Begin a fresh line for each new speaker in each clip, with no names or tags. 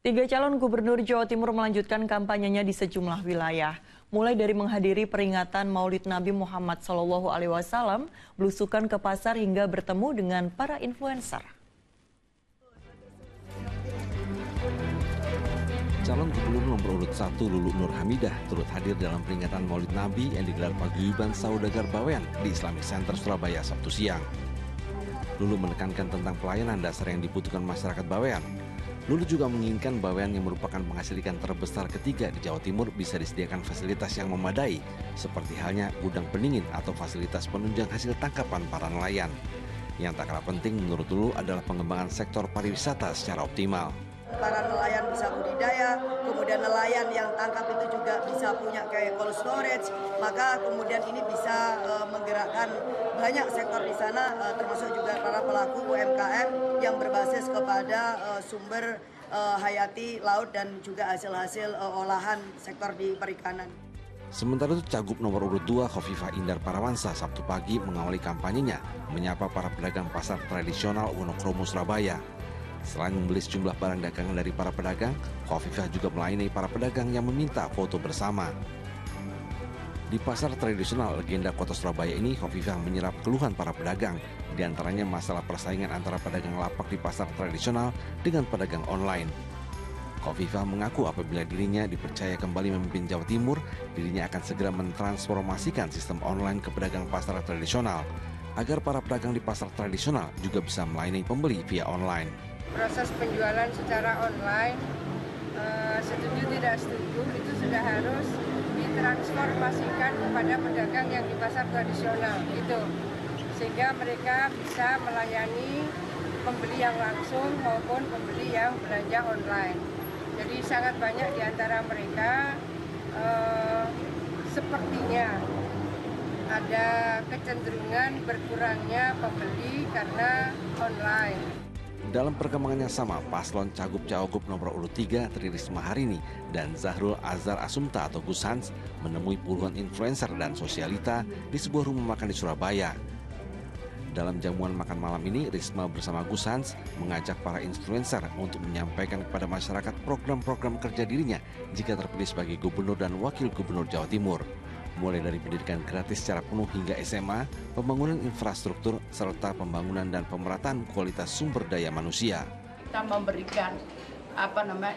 Tiga calon gubernur Jawa Timur melanjutkan kampanyenya di sejumlah wilayah. Mulai dari menghadiri peringatan Maulid Nabi Muhammad SAW, belusukan ke pasar hingga bertemu dengan para influencer.
Calon gubernur nomor urut 1 Lulu Nur Hamidah turut hadir dalam peringatan Maulid Nabi yang digelar paguyuban Saudagar Bawean di Islamic Center Surabaya Sabtu siang. Lulu menekankan tentang pelayanan dasar yang dibutuhkan masyarakat Bawean. Lulu juga menginginkan Bawean yang merupakan penghasil ikan terbesar ketiga di Jawa Timur bisa disediakan fasilitas yang memadai, seperti halnya gudang pendingin atau fasilitas penunjang hasil tangkapan para nelayan. Yang tak kalah penting menurut Lulu adalah pengembangan sektor pariwisata secara optimal.
Para nelayan bisa budidaya, kemudian nelayan yang tangkap itu juga bisa punya kayak cold storage, maka kemudian ini bisa menggerakkan banyak sektor di sana, termasuk juga para pelaku UMKM yang berbasis kepada sumber hayati laut dan juga hasil-hasil olahan sektor di perikanan.
Sementara itu Cagup nomor urut 2 Khofifah Indar Parawansa Sabtu pagi mengawali kampanyenya menyapa para pedagang pasar tradisional Wonokromo Surabaya. Selain membeli sejumlah barang dagangan dari para pedagang, Khofifah juga melayani para pedagang yang meminta foto bersama. Di pasar tradisional legenda kota Surabaya ini, Khofifah menyerap keluhan para pedagang, di antaranya masalah persaingan antara pedagang lapak di pasar tradisional dengan pedagang online. Khofifah mengaku apabila dirinya dipercaya kembali memimpin Jawa Timur, dirinya akan segera mentransformasikan sistem online ke pedagang pasar tradisional, agar para pedagang di pasar tradisional juga bisa melayani pembeli via online.
Proses penjualan secara online, setuju tidak setuju, itu sudah harus ditransformasikan kepada pedagang yang di pasar tradisional itu, sehingga mereka bisa melayani pembeli yang langsung maupun pembeli yang belanja online. Jadi sangat banyak di antara mereka sepertinya ada kecenderungan berkurangnya pembeli karena online.
Dalam perkembangan yang sama, paslon Cagup Cawagup nomor urut 3 Tri Risma Harini dan Zahrul Azhar Asumta atau Gus Hans menemui puluhan influencer dan sosialita di sebuah rumah makan di Surabaya. Dalam jamuan makan malam ini, Risma bersama Gus Hans mengajak para influencer untuk menyampaikan kepada masyarakat program-program kerja dirinya jika terpilih sebagai gubernur dan wakil gubernur Jawa Timur. Mulai dari pendidikan gratis secara penuh hingga SMA, pembangunan infrastruktur, serta pembangunan dan pemerataan kualitas sumber daya manusia.
Kita memberikan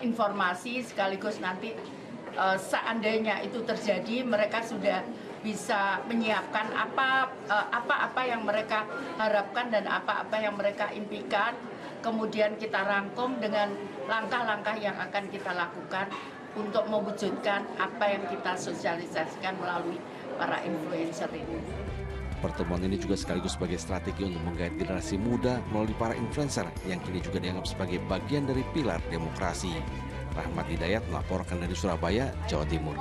informasi sekaligus nanti seandainya itu terjadi, mereka sudah bisa menyiapkan apa yang mereka harapkan dan apa yang mereka impikan. Kemudian kita rangkum dengan langkah-langkah yang akan kita lakukan untuk mewujudkan apa yang kita sosialisasikan melalui para influencer ini.
Pertemuan ini juga sekaligus sebagai strategi untuk menggait generasi muda melalui para influencer yang kini juga dianggap sebagai bagian dari pilar demokrasi. Rahmat Hidayat melaporkan dari Surabaya, Jawa Timur.